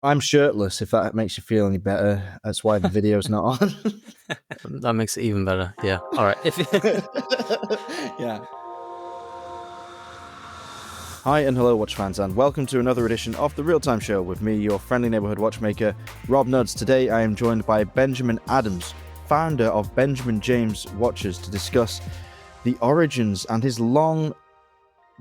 I'm shirtless, if that makes you feel any better. That's why the video's not on. That makes it even better. Yeah. All right. Yeah. Hi and hello, watch fans, and welcome to another edition of The Real Time Show with me, your friendly neighbourhood watchmaker, Rob Nuds. Today I am joined by Benjamin Adams, founder of Benjamin James Watches, to discuss the origins and his long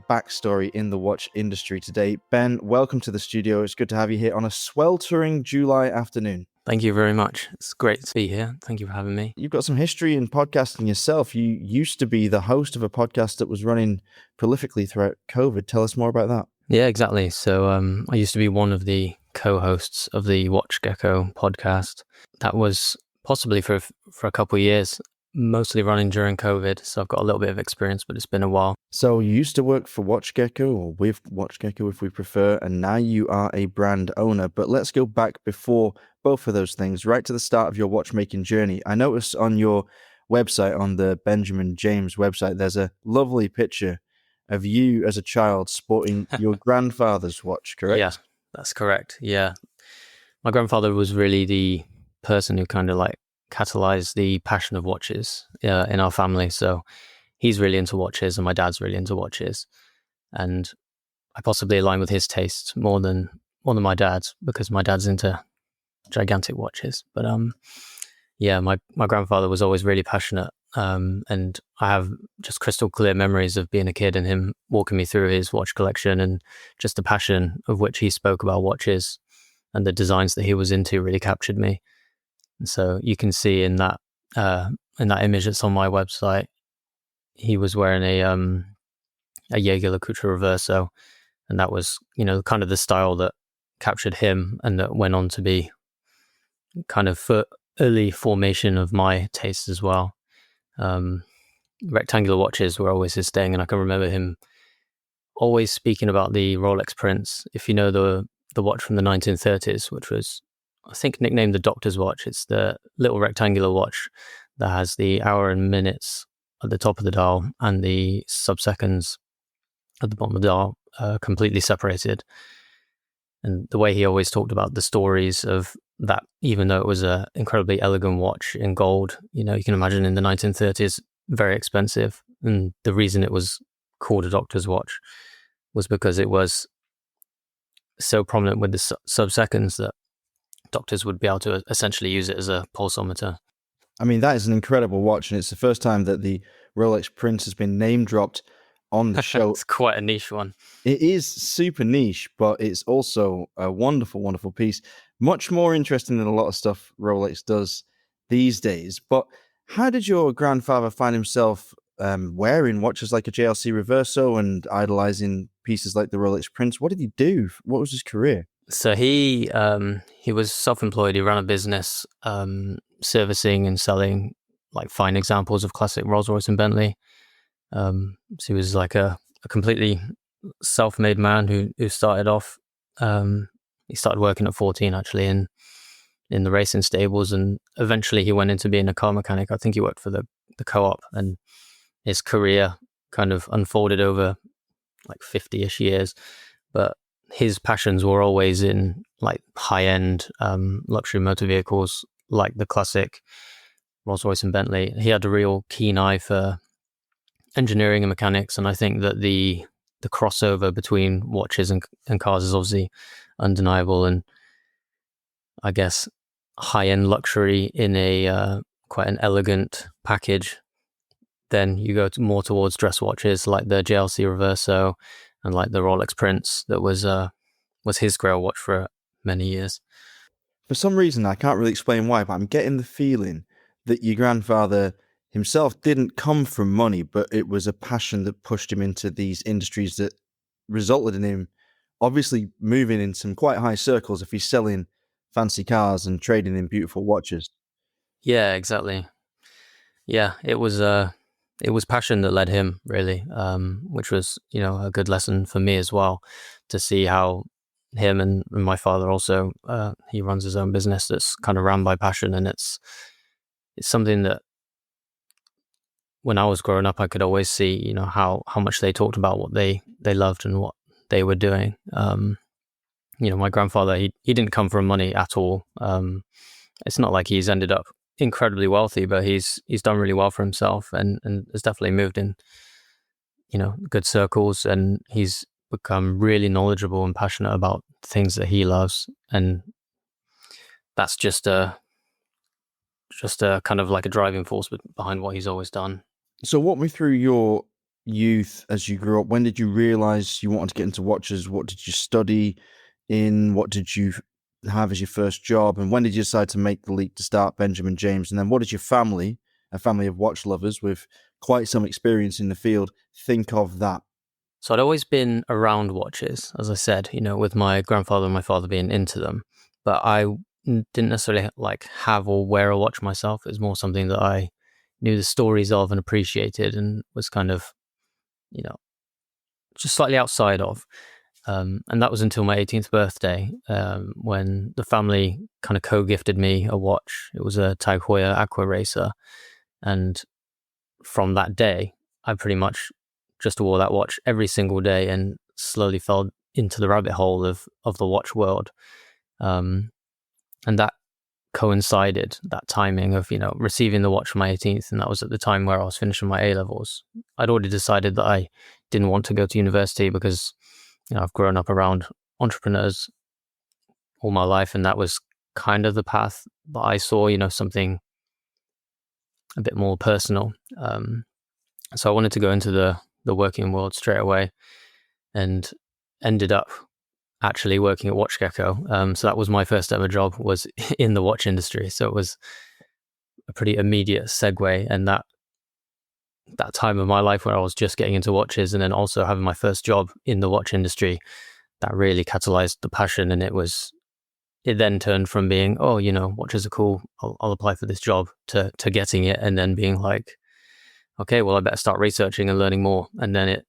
backstory in the watch industry today. Ben, welcome to the studio. It's good to have you here on a sweltering July afternoon. Thank you very much. It's great to be here. Thank you for having me. You've got some history in podcasting yourself. You used to be the host of a podcast that was running prolifically throughout COVID. Tell us more about that. Yeah, exactly. So I used to be one of the co-hosts of the Watch Gecko podcast. That was possibly for a couple of years, mostly running during COVID. So I've got a little bit of experience, but it's been a while. So you used to work for Watch Gecko, or with Watch Gecko if we prefer, and now you are a brand owner. But let's go back before both of those things, right to the start of your watchmaking journey. I noticed on your website, on the Benjamin James website, there's a lovely picture of you as a child sporting your grandfather's watch, correct? Yeah, that's correct. Yeah. My grandfather was really the person who kind of like catalyzed the passion of watches in our family. So he's really into watches and my dad's really into watches. And I possibly align with his tastes more than my dad's, because my dad's into gigantic watches. But yeah, my grandfather was always really passionate. And I have just crystal clear memories of being a kid and him walking me through his watch collection, and just the passion of which he spoke about watches and the designs that he was into really captured me. And so you can see in that image that's on my website, he was wearing a Jaeger LeCoultre Reverso, and that was, kind of the style that captured him and that went on to be kind of early formation of my taste as well. Rectangular watches were always his thing, and I can remember him always speaking about the Rolex Prince. If you know the watch from the 1930s, which was, I think, nicknamed the Doctor's Watch. It's the little rectangular watch that has the hour and minutes at the top of the dial and the sub-seconds at the bottom of the dial, completely separated. And the way he always talked about the stories of that, even though it was an incredibly elegant watch in gold, you can imagine in the 1930s, very expensive. And the reason it was called a doctor's watch was because it was so prominent with the sub-seconds that doctors would be able to essentially use it as a pulsometer. I mean, that is an incredible watch, and it's the first time that the Rolex Prince has been name-dropped on the show. It's quite a niche one. It is super niche, but it's also a wonderful, wonderful piece. Much more interesting than a lot of stuff Rolex does these days. But how did your grandfather find himself wearing watches like a JLC Reverso and idolizing pieces like the Rolex Prince? What did he do? What was his career? So he was self-employed. He ran a business servicing and selling like fine examples of classic Rolls-Royce and Bentley. So he was like a completely self-made man who started off. He started working at 14 actually in the racing stables, and eventually he went into being a car mechanic. I think he worked for the Co-op, and his career kind of unfolded over like 50-ish years. But his passions were always in like high-end luxury motor vehicles, like the classic Rolls-Royce and Bentley. He had a real keen eye for engineering and mechanics, and I think that the crossover between watches and cars is obviously undeniable. And I guess high-end luxury in a quite an elegant package. Then you go more towards dress watches like the JLC Reverso and like the Rolex Prince that was his grail watch for many years. For some reason, I can't really explain why, but I'm getting the feeling that your grandfather himself didn't come from money, but it was a passion that pushed him into these industries that resulted in him obviously moving in some quite high circles if he's selling fancy cars and trading in beautiful watches. Yeah, exactly. Yeah, it was passion that led him, really, which was, a good lesson for me as well, to see how him and my father also, he runs his own business that's kind of run by passion. And it's something that when I was growing up, I could always see, how much they talked about what they loved and what they were doing. my grandfather, he didn't come from money at all. It's not like he's ended up incredibly wealthy, but he's done really well for himself and has definitely moved in, good circles, and he's become really knowledgeable and passionate about things that he loves. And that's just a kind of like a driving force behind what he's always done. So walk me through your youth as you grew up. When did you realize you wanted to get into watches? What did you study in? What did you have as your first job? And when did you decide to make the leap to start Benjamin James? And then what did your family, a family of watch lovers with quite some experience in the field, think of that? So I'd always been around watches, as I said, with my grandfather and my father being into them, but I didn't necessarily have or wear a watch myself. It was more something that I knew the stories of and appreciated, and was kind of, just slightly outside of. And that was until my 18th birthday, when the family kind of co-gifted me a watch. It was a Tag Heuer Aqua Racer. And from that day, I pretty much just wore that watch every single day and slowly fell into the rabbit hole of the watch world. And that coincided, that timing of, receiving the watch for my 18th. And that was at the time where I was finishing my A-levels. I'd already decided that I didn't want to go to university because, I've grown up around entrepreneurs all my life. And that was kind of the path that I saw, something a bit more personal. So I wanted to go into the working world straight away, and ended up actually working at WatchGecko. So that was my first ever job, was in the watch industry. So it was a pretty immediate segue, and that time of my life where I was just getting into watches and then also having my first job in the watch industry, that really catalyzed the passion. And it then turned from being, watches are cool, I'll apply for this job, to getting it and then being like, okay, well, I better start researching and learning more. And then it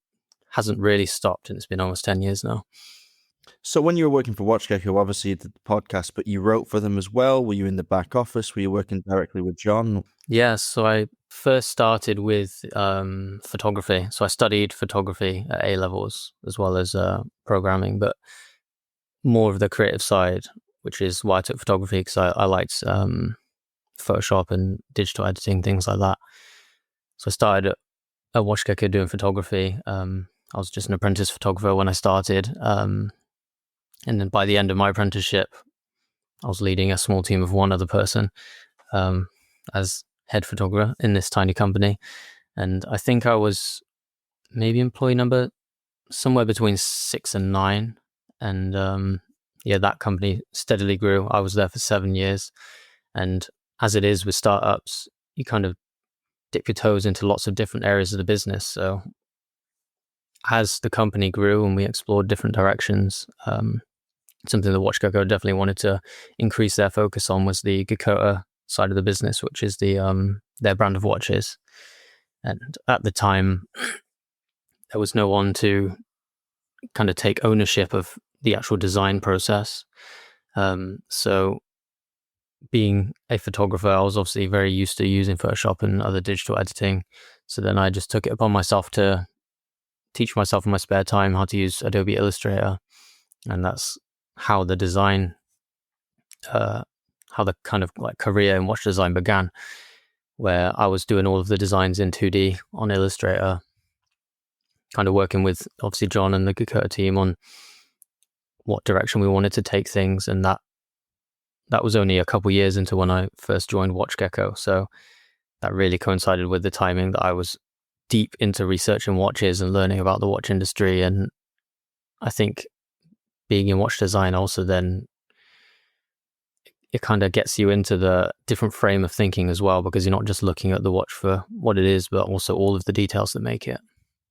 hasn't really stopped, and it's been almost 10 years now. So when you were working for WatchGecko, obviously you did the podcast, but you wrote for them as well. Were you in the back office? Were you working directly with John? Yeah, so I first started with photography. So I studied photography at A-levels as well as programming, but more of the creative side, which is why I took photography, because I liked Photoshop and digital editing, things like that. So I started at WatchGecko doing photography. I was just an apprentice photographer when I started. And then by the end of my apprenticeship, I was leading a small team of one other person as head photographer in this tiny company. And I think I was maybe employee number somewhere between 6 and 9. And that company steadily grew. I was there for 7 years. And as it is with startups, you kind of dip your toes into lots of different areas of the business. So as the company grew and we explored different directions, something that WatchGecko definitely wanted to increase their focus on was the Gekkota side of the business, which is their brand of watches. And at the time, there was no one to kind of take ownership of the actual design process. So being a photographer, I was obviously very used to using Photoshop and other digital editing. So then I just took it upon myself to teach myself in my spare time how to use Adobe Illustrator. And that's how the design, how the kind of like career in watch design began, where I was doing all of the designs in 2D on Illustrator, kind of working with obviously John and the Gekkota team on what direction we wanted to take things. And that was only a couple years into when I first joined WatchGecko. So that really coincided with the timing that I was deep into researching watches and learning about the watch industry. And I think being in watch design also then it kind of gets you into the different frame of thinking as well, because you're not just looking at the watch for what it is, but also all of the details that make it.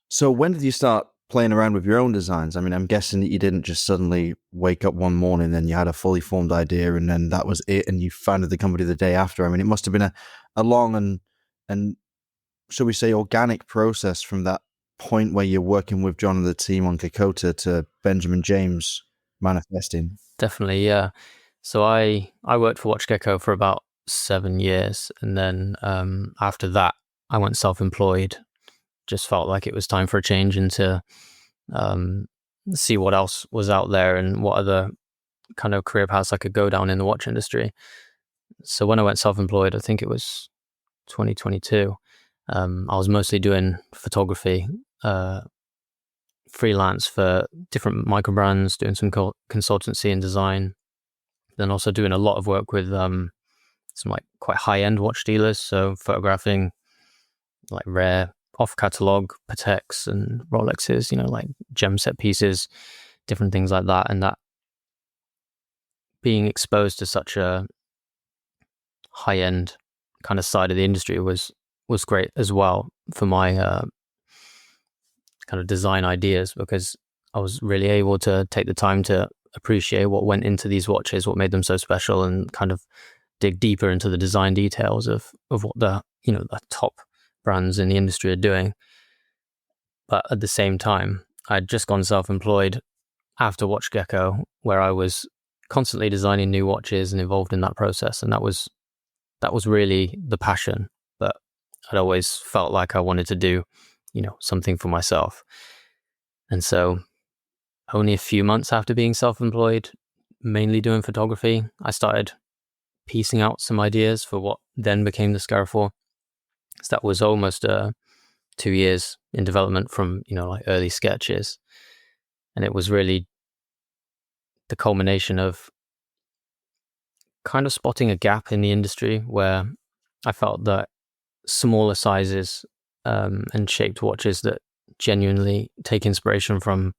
So when did you start playing around with your own designs? I mean, I'm guessing that you didn't just suddenly wake up one morning and you had a fully formed idea and then that was it and you founded the company the day after. I mean, it must have been a long and shall we say organic process from that point where you're working with John and the team on Gekkota to Benjamin James manifesting. Definitely, yeah. So I worked for WatchGecko for about 7 years, and then after that I went self-employed. Just felt like it was time for a change and to see what else was out there and what other kind of career paths I could go down in the watch industry. So when I went self-employed, I think it was 2022, I was mostly doing photography, freelance for different micro brands, doing some consultancy and design, then also doing a lot of work with some like quite high-end watch dealers, so photographing like rare off-catalog Pateks and Rolexes, like gem set pieces, different things like that. And that being exposed to such a high-end kind of side of the industry was great as well for my kind of design ideas, because I was really able to take the time to appreciate what went into these watches, what made them so special, and kind of dig deeper into the design details of what the top brands in the industry are doing. But at the same time, I'd just gone self-employed after WatchGecko, where I was constantly designing new watches and involved in that process. And that was really the passion. But I'd always felt like I wanted to do, something for myself. And so only a few months after being self-employed, mainly doing photography, I started piecing out some ideas for what then became the Scarifor. So that was almost 2 years in development from, like early sketches. And it was really the culmination of kind of spotting a gap in the industry where I felt that smaller sizes and shaped watches that genuinely take inspiration from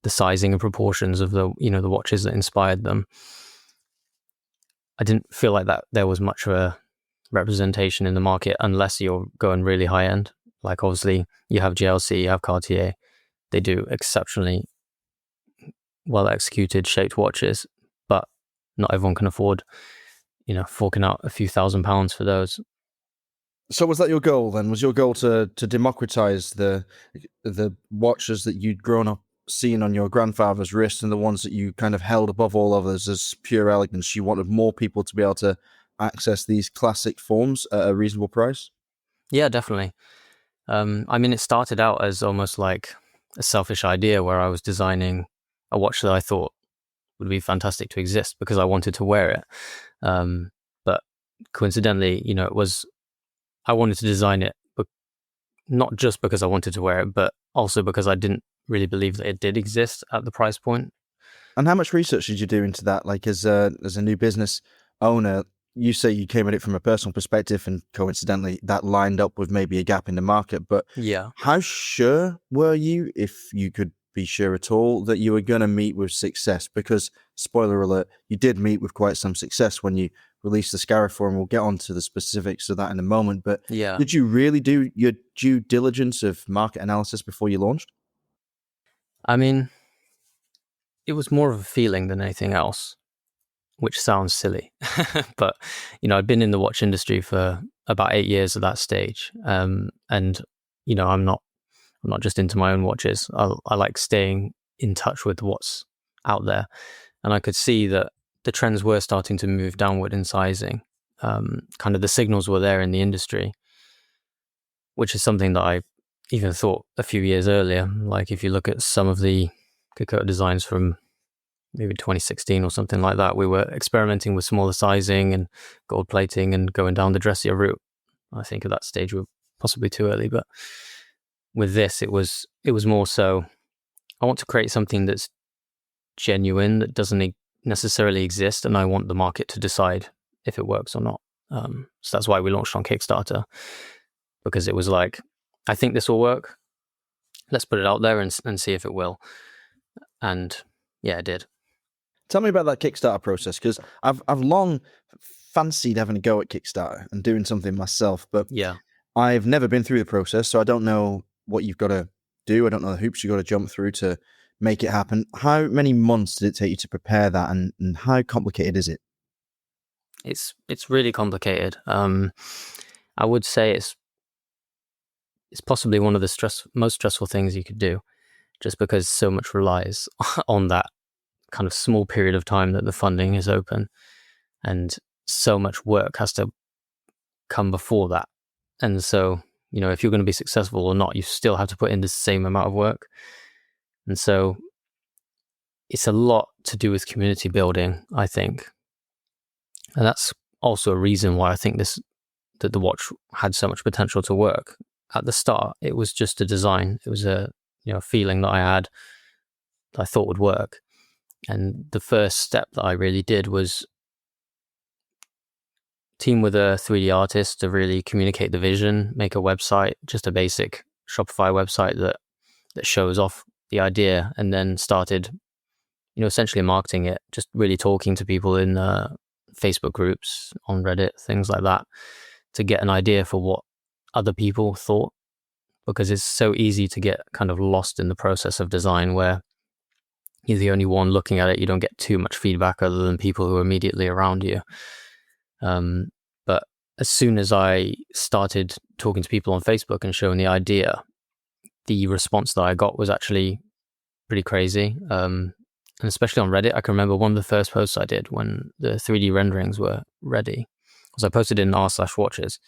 the sizing and proportions of the watches that inspired them. I didn't feel like that there was much of a representation in the market unless you're going really high end. Like obviously you have JLC, you have Cartier. They do exceptionally well executed shaped watches, but not everyone can afford, forking out a few £1,000s for those. So was that your goal then? Was your goal to democratize the watches that you'd grown up seeing on your grandfather's wrist and the ones that you kind of held above all others as pure elegance? You wanted more people to be able to access these classic forms at a reasonable price? Yeah, definitely. It started out as almost like a selfish idea where I was designing a watch that I thought would be fantastic to exist because I wanted to wear it. But coincidentally, I wanted to design it, but not just because I wanted to wear it, but also because I didn't really believe that it did exist at the price point. And how much research did you do into that? Like as a new business owner, you say you came at it from a personal perspective, and coincidentally that lined up with maybe a gap in the market. But yeah, how sure were you, if you could be sure at all, that you were going to meet with success? Because, spoiler alert, you did meet with quite some success when you released the Scarifor, and we'll get on to the specifics of that in a moment. But yeah. Did you really do your due diligence of market analysis before you launched? It was more of a feeling than anything else, which sounds silly. But, I'd been in the watch industry for about 8 years at that stage. And, I'm not just into my own watches. I like staying in touch with what's out there. And I could see that the trends were starting to move downward in sizing. Kind of the signals were there in the industry, which is something that I even thought a few years earlier. Like if you look at some of the Kikoto designs from maybe 2016 or something like that, we were experimenting with smaller sizing and gold plating and going down the dressier route. I think at that stage we were possibly too early, but with this, it was more so, I want to create something that's genuine, that doesn't necessarily exist, and I want the market to decide if it works or not. So that's why we launched on Kickstarter, because it was like, I think this will work. Let's put it out there and see if it will. And yeah, it did. Tell me about that Kickstarter process, because I've long fancied having a go at Kickstarter and doing something myself, but yeah, I've never been through the process, so I don't know what you've got to do. I don't know the hoops you've got to jump through to make it happen. How many months did it take you to prepare that, and how complicated is it? It's really complicated. I would say it's possibly one of the most stressful things you could do, just because so much relies on that kind of small period of time that the funding is open, and so much work has to come before that. And so, if you're going to be successful or not, you still have to put in the same amount of work. And so it's a lot to do with community building, I think. And that's also a reason why I think that the watch had so much potential to work. At the start, it was just a design. It was a feeling that I had that I thought would work. And the first step that I really did was team with a 3D artist to really communicate the vision, make a website, just a basic Shopify website that shows off the idea, and then started, essentially marketing it, just really talking to people in Facebook groups, on Reddit, things like that, to get an idea for what other people thought, because it's so easy to get kind of lost in the process of design where you're the only one looking at it. You don't get too much feedback other than people who are immediately around you. But as soon as I started talking to people on Facebook and showing the idea, the response that I got was actually pretty crazy. And especially on Reddit, I can remember one of the first posts I did when the 3D renderings were ready, was I posted in r/watches.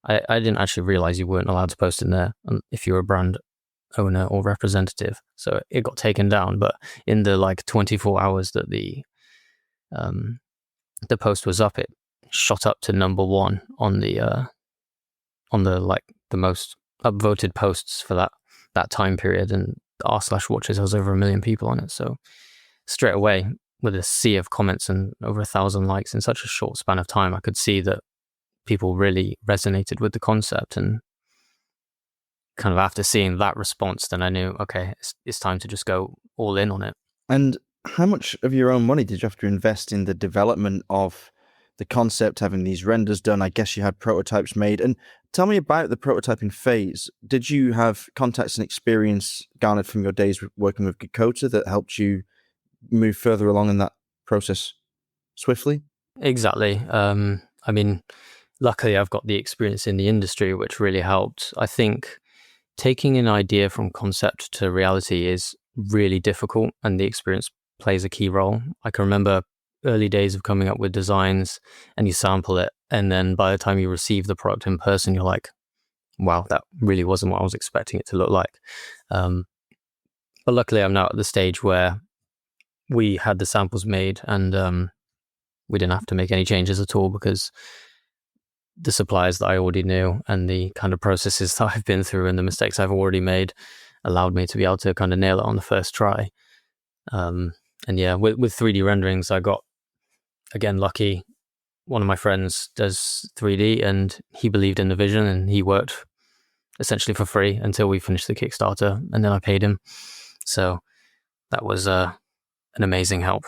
I didn't actually realize you weren't allowed to post in there if you're a brand owner or representative. So it got taken down, but in the 24 hours that the post was up, it shot up to number one on the most upvoted posts for that time period, and r/watches has over 1 million people on it. So straight away, with a sea of comments and over 1,000 likes in such a short span of time, I could see that people really resonated with the concept. And kind of after seeing that response, then I knew, okay, it's time to just go all in on it. And how much of your own money did you have to invest in the development of the concept, having these renders done? I guess you had prototypes made. And tell me about the prototyping phase. Did you have contacts and experience garnered from your days working with Gekkota that helped you move further along in that process swiftly? Exactly. I mean, luckily I've got the experience in the industry, which really helped. I think taking an idea from concept to reality is really difficult, and the experience plays a key role. I can remember early days of coming up with designs, and you sample it, and then by the time you receive the product in person, you're like, wow, that really wasn't what I was expecting it to look like. But luckily I'm now at the stage where we had the samples made, and we didn't have to make any changes at all, because the suppliers that I already knew and the kind of processes that I've been through and the mistakes I've already made allowed me to be able to kind of nail it on the first try. And yeah, with 3D renderings, I got, again, lucky. One of my friends does 3D and he believed in the vision, and he worked essentially for free until we finished the Kickstarter, and then I paid him. So that was an amazing help.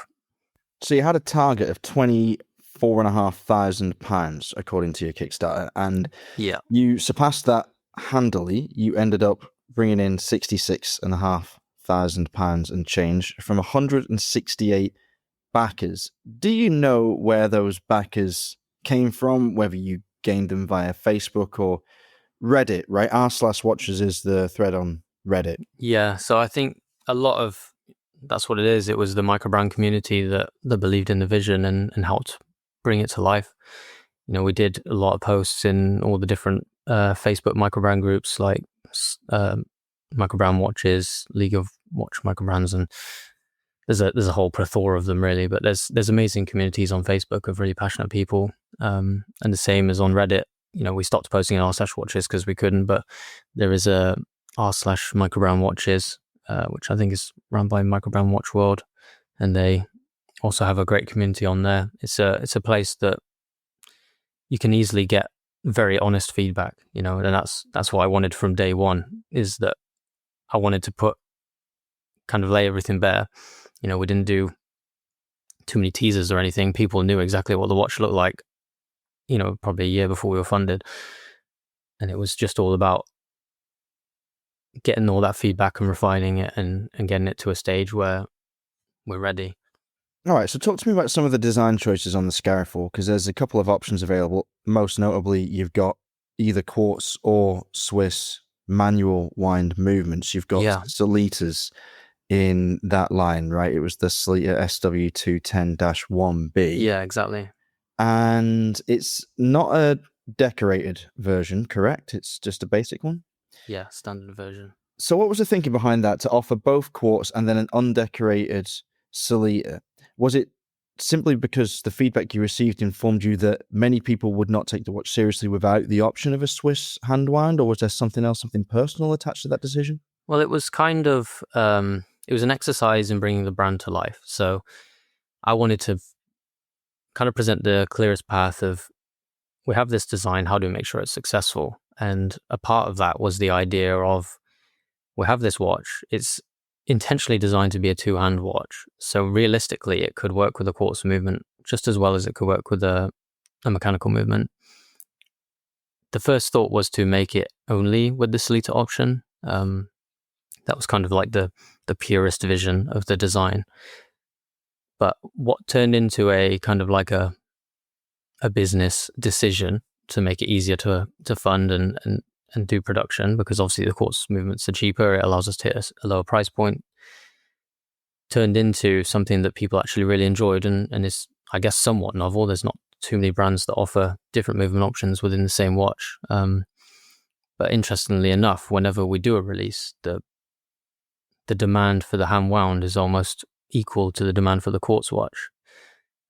So you had a target of £24,500 according to your Kickstarter, and yeah, you surpassed that handily. You ended up bringing in £66,500 and change from 168 backers. Do you know where those backers came from, whether you gained them via Facebook or Reddit, right? r/watches is the thread on Reddit. Yeah, so I think a lot of that's what it is. It was the microbrand community that believed in the vision and helped bring it to life. We did a lot of posts in all the different Facebook microbrand groups, like Microbrand Watches, League of Watch Microbrands, and there's a whole plethora of them, really. But there's amazing communities on Facebook of really passionate people, and the same as on Reddit. We stopped posting in r/watches because we couldn't, but there is a r/microbrand watches, which I think is run by Microbrand Watch World, and they also have a great community on there. It's a place that you can easily get very honest feedback, and that's what I wanted from day one, is that I wanted to lay everything bare. We didn't do too many teasers or anything. People knew exactly what the watch looked like, probably a year before we were funded. And it was just all about getting all that feedback and refining it and getting it to a stage where we're ready. All right, so talk to me about some of the design choices on the Scarifor, because there's a couple of options available. Most notably, you've got either quartz or Swiss manual wind movements. You've got Solitas in that line, right? It was the Solita SW210-1B. Yeah, exactly. And it's not a decorated version, correct? It's just a basic one? Yeah, standard version. So what was the thinking behind that, to offer both quartz and then an undecorated Solita? Was it simply because the feedback you received informed you that many people would not take the watch seriously without the option of a Swiss hand wound, or was there something else, something personal attached to that decision? Well, it was kind of it was an exercise in bringing the brand to life. So I wanted to kind of present the clearest path of, we have this design, how do we make sure it's successful? And a part of that was the idea of, we have this watch, it's intentionally designed to be a two-hand watch. So realistically, it could work with a quartz movement just as well as it could work with a mechanical movement. The first thought was to make it only with the Sellita option. That was kind of like the purest vision of the design. But what turned into a kind of like a business decision to make it easier to fund and do production, because obviously the quartz movements are cheaper, it allows us to hit a lower price point, turned into something that people actually really enjoyed and is, I guess, somewhat novel. There's not too many brands that offer different movement options within the same watch. But interestingly enough, whenever we do a release, the demand for the hand wound is almost equal to the demand for the quartz watch.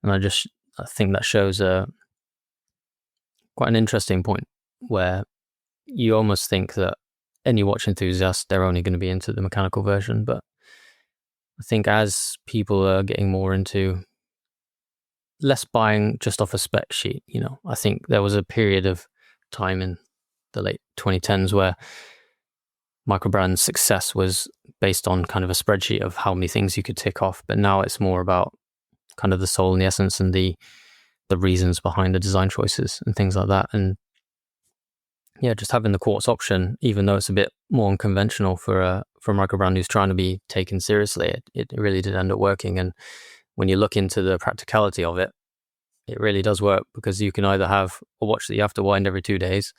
And I think that shows quite an interesting point where you almost think that any watch enthusiast, they're only going to be into the mechanical version. But I think as people are getting more into less buying just off a spec sheet, I think there was a period of time in the late 2010s where microbrand success was based on kind of a spreadsheet of how many things you could tick off. But now it's more about kind of the soul and the essence and the reasons behind the design choices and things like that. And yeah, just having the quartz option, even though it's a bit more unconventional for a microbrand who's trying to be taken seriously, it really did end up working. And when you look into the practicality of it, it really does work, because you can either have a watch that you have to wind every 2 days,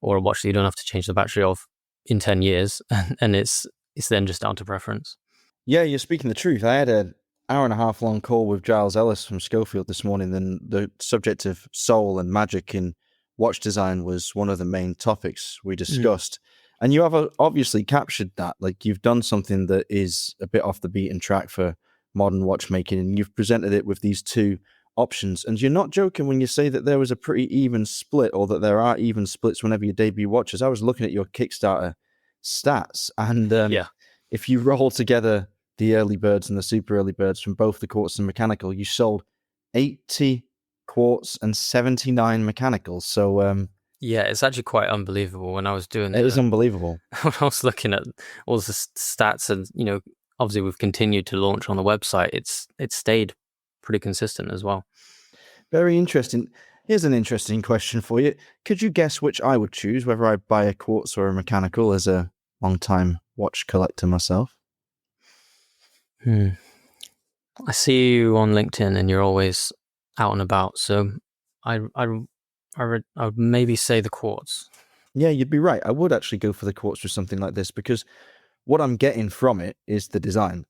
or a watch that you don't have to change the battery of in 10 years. And it's then just down to preference. Yeah, you're speaking the truth. I had an hour and a half long call with Giles Ellis from Schofield this morning, and the subject of soul and magic in watch design was one of the main topics we discussed. And you have obviously captured that. Like, you've done something that is a bit off the beaten track for modern watchmaking, and you've presented it with these two options. And you're not joking when you say that there was a pretty even split, or that there are even splits whenever you debut watches. I was looking at your Kickstarter stats, and if you roll together the early birds and the super early birds from both the quartz and mechanical, you sold 80 quartz and 79 mechanicals. So yeah, it's actually quite unbelievable. When I was doing it is unbelievable. When I was looking at all the stats, and obviously we've continued to launch on the website, it's stayed pretty consistent as well. Very interesting. Here's an interesting question for you. Could you guess which I would choose, whether I buy a quartz or a mechanical, as a long-time watch collector myself? I see you on LinkedIn and you're always out and about, so I would maybe say the quartz. Yeah, you'd be right. I would actually go for the quartz with something like this, because what I'm getting from it is the design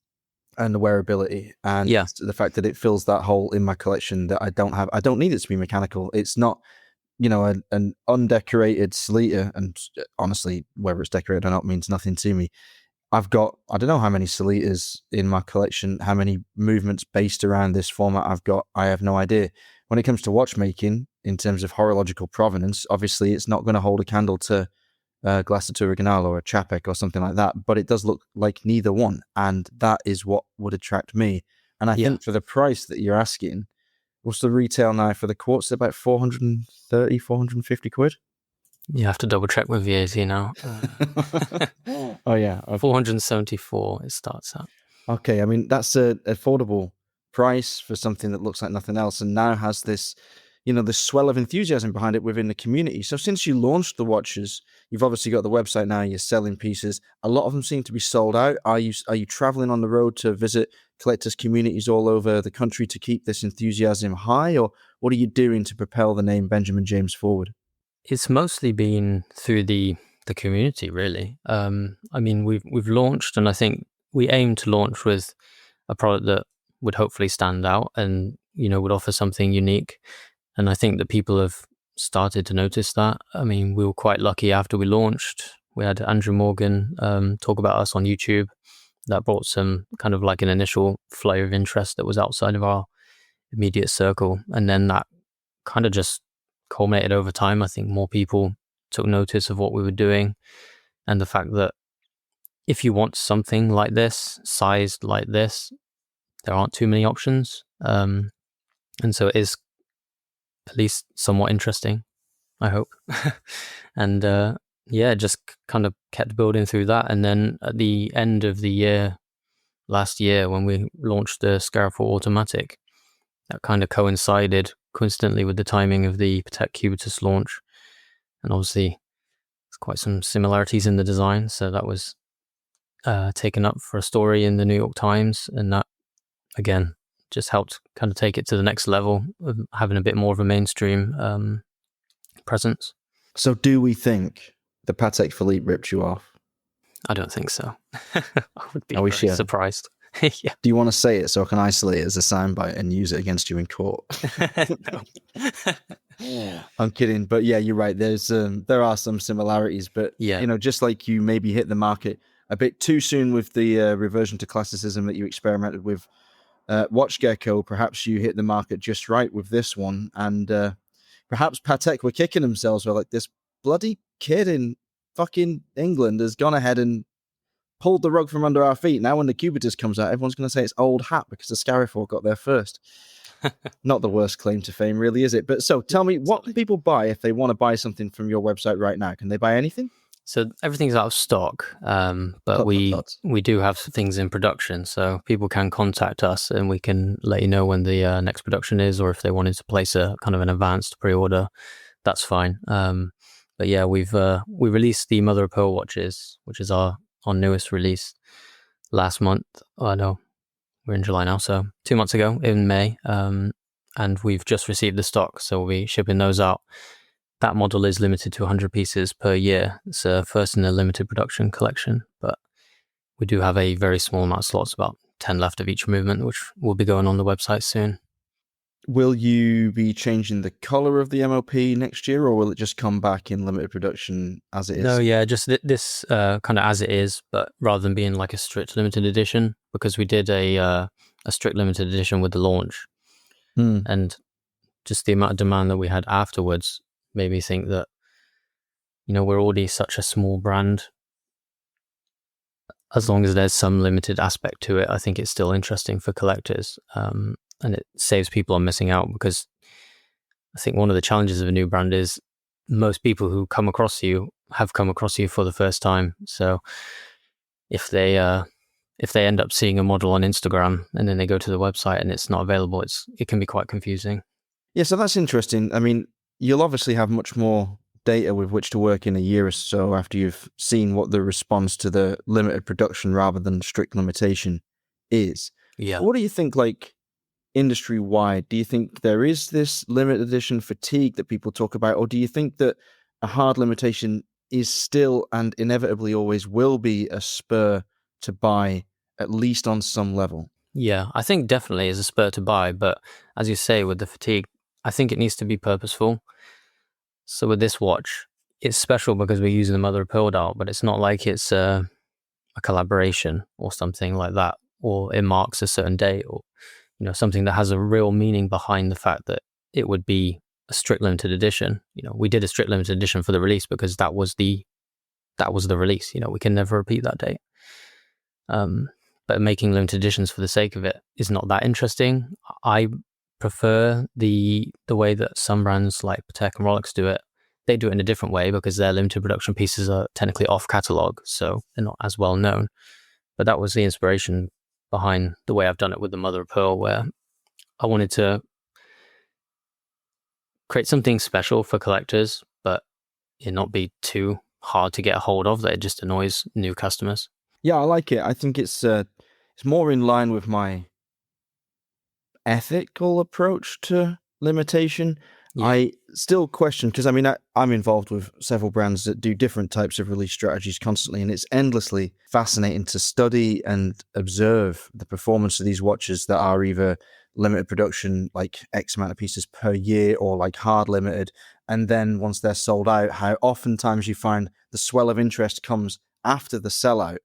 and the wearability, and the fact that it fills that hole in my collection that I don't have. I don't need it to be mechanical. It's not, an undecorated Sellita, and honestly, whether it's decorated or not means nothing to me. I've got, I don't know how many Sellitas in my collection, how many movements based around this format I've got. I have no idea. When it comes to watchmaking, in terms of horological provenance, obviously it's not going to hold a candle to Glacétur Original or a Chapek or something like that, but it does look like neither one, and that is what would attract me. And I think for the price that you're asking, what's the retail now for the quartz? About 430, 450 quid? You have to double check with VAT now. Oh yeah, 474 it starts at. Okay, I mean, that's an affordable price for something that looks like nothing else, and now has this, this swell of enthusiasm behind it within the community. So since you launched the watches, you've obviously got the website now, you're selling pieces. A lot of them seem to be sold out. Are you traveling on the road to visit collectors' communities all over the country to keep this enthusiasm high, or what are you doing to propel the name Benjamin James forward? It's mostly been through the community, really. I mean, we've launched, and I think we aim to launch with a product that would hopefully stand out and would offer something unique. And I think that people have started to notice that. I mean, we were quite lucky after we launched. We had Andrew Morgan talk about us on YouTube, that brought some kind of like an initial flare of interest that was outside of our immediate circle. And then that kind of just culminated over time. I think more people took notice of what we were doing, and the fact that if you want something like this, sized like this, there aren't too many options. And so it is at least somewhat interesting, I hope. And just kind of kept building through that. And then at the end of the year, last year, when we launched the Scarab 4 Automatic, that kind of coincided coincidentally with the timing of the Patek Cubitus launch. And obviously, there's quite some similarities in the design. So that was taken up for a story in the New York Times. And that, again, just helped kind of take it to the next level of having a bit more of a mainstream presence. So do we think the Patek Philippe ripped you off? I don't think so. I would be very surprised. Yeah. Do you want to say it so I can isolate it as a soundbite and use it against you in court? No. I'm kidding, but yeah, you're right. There are some similarities, but just like you maybe hit the market a bit too soon with the reversion to classicism that you experimented with Watch Gecko, perhaps you hit the market just right with this one, and perhaps Patek were kicking themselves. Were like, this bloody kid in fucking England has gone ahead and pulled the rug from under our feet. Now when the Cubitus comes out, everyone's going to say it's old hat because the Scarab 4 got there first. Not the worst claim to fame, really, is it? But so tell me, what can people buy if they want to buy something from your website right now? Can they buy anything? So everything's out of stock, but we do have things in production. So people can contact us and we can let you know when the next production is, or if they wanted to place a kind of an advanced pre-order, that's fine. But yeah, we released the Mother of Pearl watches, which is our newest release last month. Oh no, we're in July now, so 2 months ago in May, and we've just received the stock, so we'll be shipping those out. That model is limited to 100 pieces per year. It's first in a limited production collection, but we do have a very small amount of slots, about 10 left of each movement, which will be going on the website soon. Will you be changing the color of the MOP next year, or will it just come back in limited production as it is? No, yeah, just this kind of as it is, but rather than being like a strict limited edition, because we did a strict limited edition with the launch, and just the amount of demand that we had afterwards made me think that, we're already such a small brand. As long as there's some limited aspect to it, I think it's still interesting for collectors. And it saves people on missing out, because I think one of the challenges of a new brand is most people who come across you have come across you for the first time. So if they end up seeing a model on Instagram and then they go to the website and it's not available, it can be quite confusing. Yeah, so that's interesting. I mean, you'll obviously have much more data with which to work in a year or so after you've seen what the response to the limited production rather than strict limitation is. Yeah. What do you think, like, industry-wide? Do you think there is this limited edition fatigue that people talk about, or do you think that a hard limitation is still and inevitably always will be a spur to buy, at least on some level? Yeah, I think definitely is a spur to buy, but as you say, with the fatigue, I think it needs to be purposeful. So with this watch, it's special because we're using the Mother of Pearl dial, but it's not like it's a collaboration or something like that, or it marks a certain date, or something that has a real meaning behind the fact that it would be a strict limited edition. We did a strict limited edition for the release because that was the release. We can never repeat that date. But making limited editions for the sake of it is not that interesting. I prefer the way that some brands like Patek and Rolex do it. They do it in a different way because their limited production pieces are technically off catalog, so they're not as well known. But that was the inspiration behind the way I've done it with the Mother of Pearl, where I wanted to create something special for collectors, but it not be too hard to get a hold of that it just annoys new customers. Yeah, I like it. I think it's more in line with my ethical approach to limitation. Yeah. I still question, because I'm involved with several brands that do different types of release strategies constantly, and it's endlessly fascinating to study and observe the performance of these watches that are either limited production, like X amount of pieces per year, or like hard limited. And then once they're sold out, how oftentimes you find the swell of interest comes after the sellout.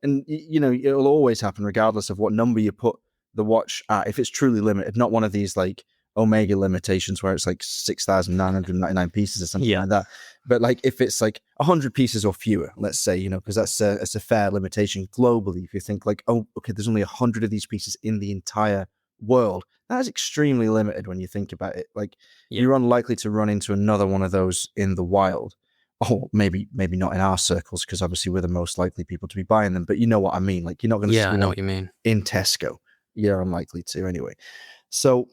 And it'll always happen regardless of what number you put the watch at. If it's truly limited, not one of these like Omega limitations where it's like 6,999 pieces or something like that. But like if it's like 100 pieces or fewer, let's say, because that's a fair limitation globally. If you think like, oh, okay, there's only 100 of these pieces in the entire world, that is extremely limited when you think about it. Like you're unlikely to run into another one of those in the wild. Oh, maybe not in our circles, because obviously we're the most likely people to be buying them. But you know what I mean? Like you're not going to see I know what you mean. In Tesco. You're unlikely to anyway. So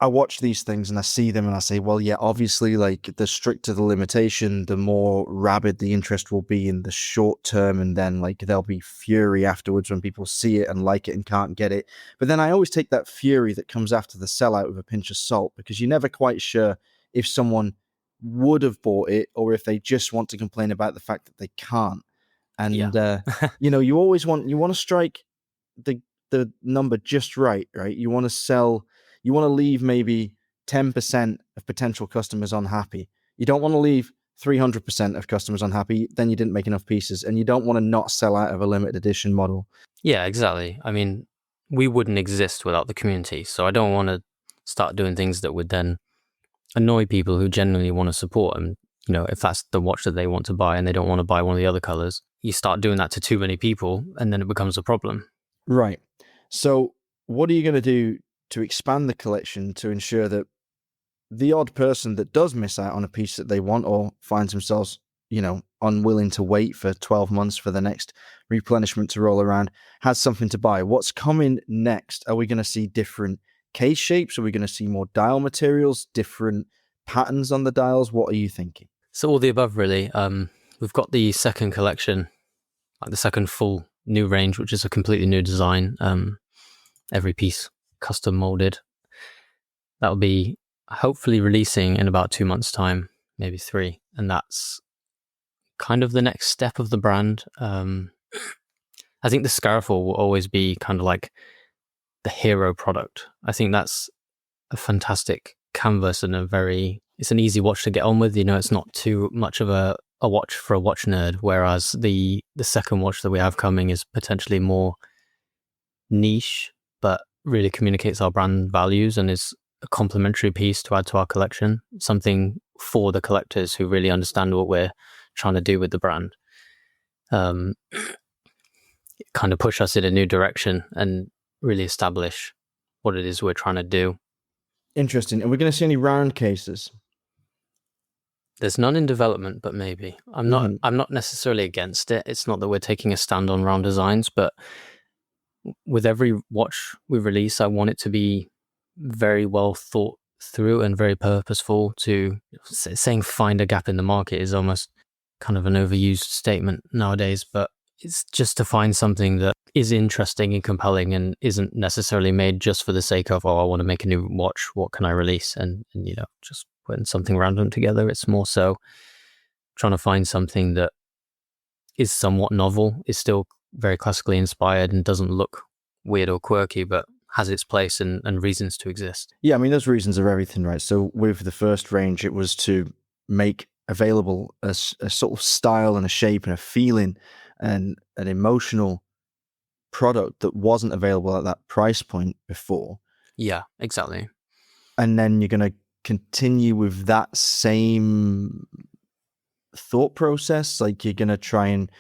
I watch these things and I see them and I say, well, yeah, obviously, like the stricter the limitation, the more rabid the interest will be in the short term. And then like there'll be fury afterwards when people see it and like it and can't get it. But then I always take that fury that comes after the sellout with a pinch of salt, because you're never quite sure if someone would have bought it or if they just want to complain about the fact that they can't. And, you always want to strike the number just right? You want to leave maybe 10% of potential customers unhappy. You don't want to leave 300% of customers unhappy, then you didn't make enough pieces, and you don't want to not sell out of a limited edition model. Yeah, exactly. I mean, we wouldn't exist without the community, so I don't want to start doing things that would then annoy people who genuinely want to support. And, if that's the watch that they want to buy and they don't want to buy one of the other colors, you start doing that to too many people and then it becomes a problem. Right. So what are you going to do to expand the collection to ensure that the odd person that does miss out on a piece that they want or finds themselves, unwilling to wait for 12 months for the next replenishment to roll around has something to buy? What's coming next? Are we going to see different case shapes? Are we going to see more dial materials, different patterns on the dials? What are you thinking? So all the above, really. We've got the second collection, like the second full new range, which is a completely new design. Every piece custom molded. That'll be hopefully releasing in about 2 months' time, maybe 3. And that's kind of the next step of the brand. I think the Scarifor will always be kind of like the hero product. I think that's a fantastic canvas and it's an easy watch to get on with. It's not too much of a watch for a watch nerd, whereas the second watch that we have coming is potentially more niche, but really communicates our brand values and is a complementary piece to add to our collection, something for the collectors who really understand what we're trying to do with the brand. Kind of push us in a new direction and really establish what it is we're trying to do. Interesting. Are we going to see any round cases? There's none in development, but maybe. I'm not necessarily against it. It's not that we're taking a stand on round designs, but with every watch we release, I want it to be very well thought through and very purposeful. Saying find a gap in the market is almost kind of an overused statement nowadays, but it's just to find something that is interesting and compelling and isn't necessarily made just for the sake of, I want to make a new watch, what can I release? And just putting something random together. It's more so trying to find something that is somewhat novel, is still very classically inspired and doesn't look weird or quirky, but has its place and reasons to exist. Yeah, I mean, those reasons are everything, right? So with the first range, it was to make available a sort of style and a shape and a feeling and an emotional product that wasn't available at that price point before. Yeah, exactly. And then you're going to continue with that same thought process, like you're going to try and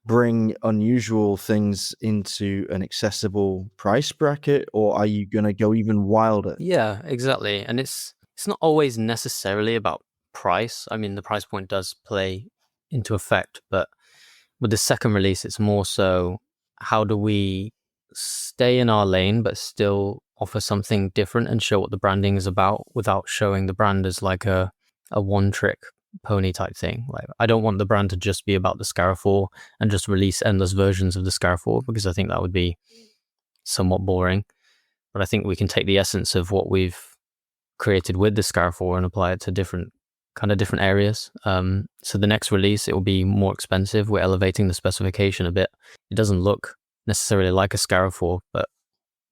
bring unusual things into an accessible price bracket, or are you going to go even wilder? Yeah, exactly. And it's not always necessarily about price. I mean, the price point does play into effect, but with the second release, it's more so how do we stay in our lane but still offer something different and show what the branding is about without showing the brand as like a one-trick pony type thing. Like, I don't want the brand to just be about the Scarifor and just release endless versions of the Scarifor, because I think that would be somewhat boring. But I think we can take the essence of what we've created with the Scarifor and apply it to different areas. So the next release, it will be more expensive. We're elevating the specification a bit. It doesn't look necessarily like a Scarifor, but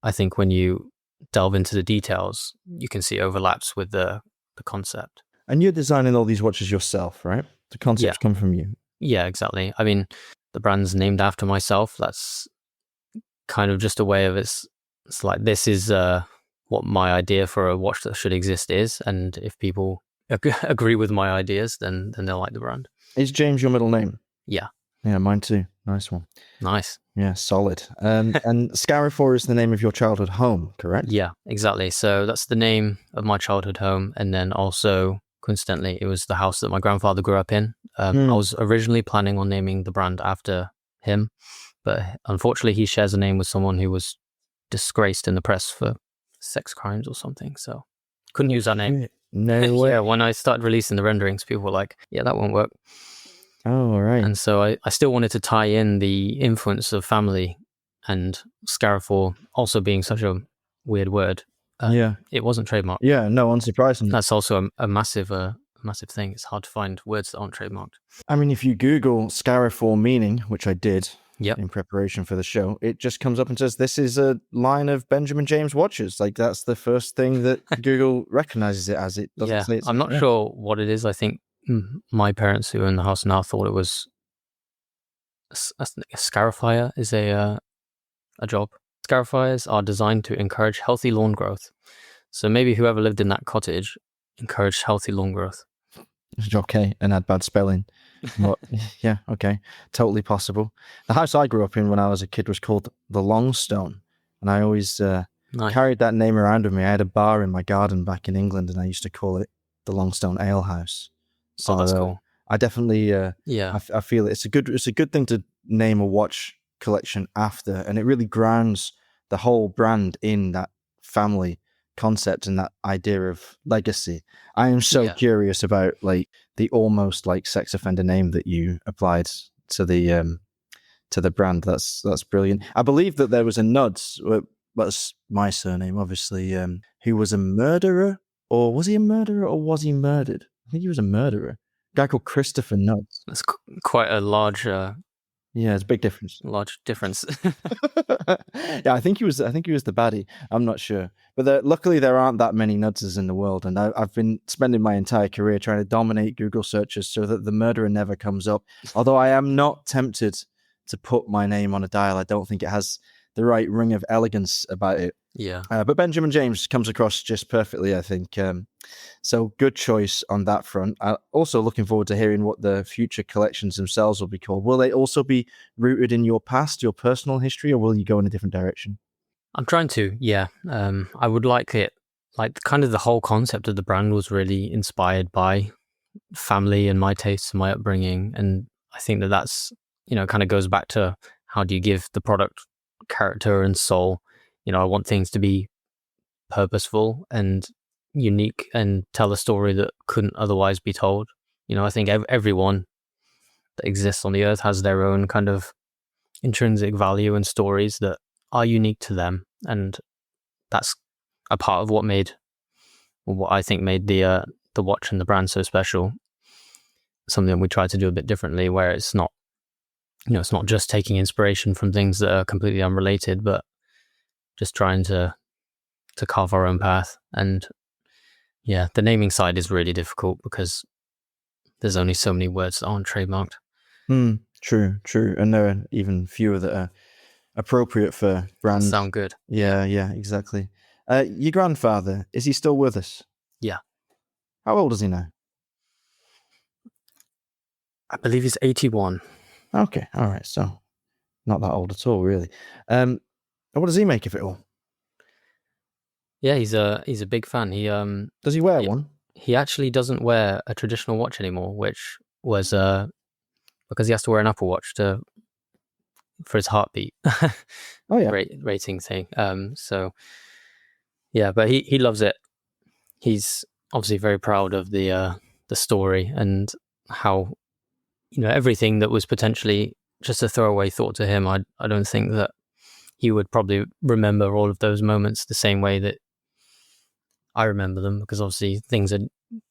I think when you delve into the details, you can see overlaps with the concept. And you're designing all these watches yourself, right? The concepts come from you. Yeah, exactly. I mean, the brand's named after myself. That's kind of just a way of it's like, this is what my idea for a watch that should exist is, and if people agree with my ideas, then they'll like the brand. Is James your middle name? Yeah. Yeah, mine too. Nice one. Nice. Yeah, solid. And Scariford is the name of your childhood home, correct? Yeah, exactly. So that's the name of my childhood home, and then also, coincidentally, it was the house that my grandfather grew up in. I was originally planning on naming the brand after him, but unfortunately he shares a name with someone who was disgraced in the press for sex crimes or something, so couldn't use that name. No way. Yeah, when I started releasing the renderings, people were like, yeah, that won't work. Oh, all right. And so I still wanted to tie in the influence of family, and Scariford also being such a weird word. It wasn't trademarked. Yeah, no, unsurprisingly. That's also a massive thing. It's hard to find words that aren't trademarked. I mean, if you Google Scariford meaning, which I did in preparation for the show, it just comes up and says, this is a line of Benjamin James watches. Like, that's the first thing that Google recognizes it as. It doesn't say it's... I'm not sure what it is. I think my parents who are in the house now thought it was a scarifier is a job. Scarifiers are designed to encourage healthy lawn growth. So maybe whoever lived in that cottage encouraged healthy lawn growth. Okay, and had bad spelling. But, yeah, okay, totally possible. The house I grew up in when I was a kid was called the Longstone, and I always carried that name around with me. I had a bar in my garden back in England, and I used to call it the Longstone Ale House. So that's cool. I definitely, I feel it's a good thing to name a watch collection after, and it really grounds the whole brand in that family concept and that idea of legacy. I am so curious about like the almost like sex offender name that you applied to the brand. That's brilliant. I believe that there was a Nuds, that's my surname, obviously, who was a murderer, or was he a murderer, or was he murdered? I think he was a murderer. A guy called Christopher Nuds. That's quite a large. Yeah, it's a big difference. Large difference. Yeah, I think he was the baddie. I'm not sure, but luckily there aren't that many Nudses in the world, and I've been spending my entire career trying to dominate Google searches so that the murderer never comes up. Although I am not tempted to put my name on a dial. I don't think it has the right ring of elegance about it. Yeah. But Benjamin James comes across just perfectly, I think. So good choice on that front. Also looking forward to hearing what the future collections themselves will be called. Will they also be rooted in your past, your personal history, or will you go in a different direction? I'm trying to, yeah. I would like it, like kind of the whole concept of the brand was really inspired by family and my tastes and my upbringing. And I think that's, kind of goes back to how do you give the product character and soul. I want things to be purposeful and unique and tell a story that couldn't otherwise be told. I think everyone that exists on the earth has their own kind of intrinsic value and stories that are unique to them. And that's a part of what I think made the watch and the brand so special. Something we try to do a bit differently, where it's not, it's not just taking inspiration from things that are completely unrelated, but just trying to carve our own path. And yeah, the naming side is really difficult because there's only so many words that aren't trademarked. True. And there are even fewer that are appropriate for brands. Sound good. Yeah, exactly. Your grandfather, is he still with us? Yeah. How old is he now? I believe he's 81. Okay, all right. So not that old at all, really. What does he make of it all? Yeah, he's a big fan. He does he wear one? He actually doesn't wear a traditional watch anymore, which was because he has to wear an Apple Watch for his heartbeat. Oh yeah, rating thing. So yeah, but he loves it. He's obviously very proud of the story and how everything that was potentially just a throwaway thought to him. I don't think that he would probably remember all of those moments the same way that I remember them, because obviously things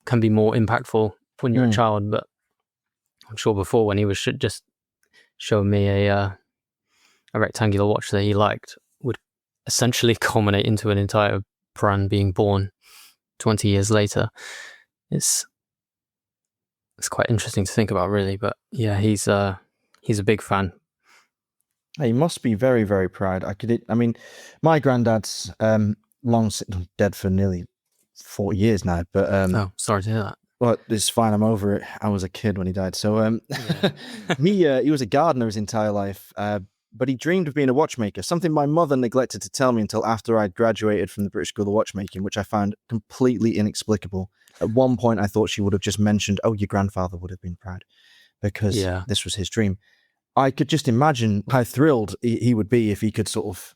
can be more impactful when you're a child. But I'm sure before, when he was just showing me a rectangular watch that he liked, would essentially culminate into an entire brand being born 20 years later. It's quite interesting to think about, really. But yeah, he's he's a big fan. He must be very, very proud. I mean, my granddad's dead for nearly 40 years now, but Oh, sorry to hear that. well, it's fine. I'm over it. I was a kid when he died. So he was a gardener his entire life, but he dreamed of being a watchmaker, something my mother neglected to tell me until after I'd graduated from the British School of Watchmaking, which I found completely inexplicable. At one point, I thought she would have just mentioned, oh, your grandfather would have been proud because this was his dream. I could just imagine how thrilled he would be if he could sort of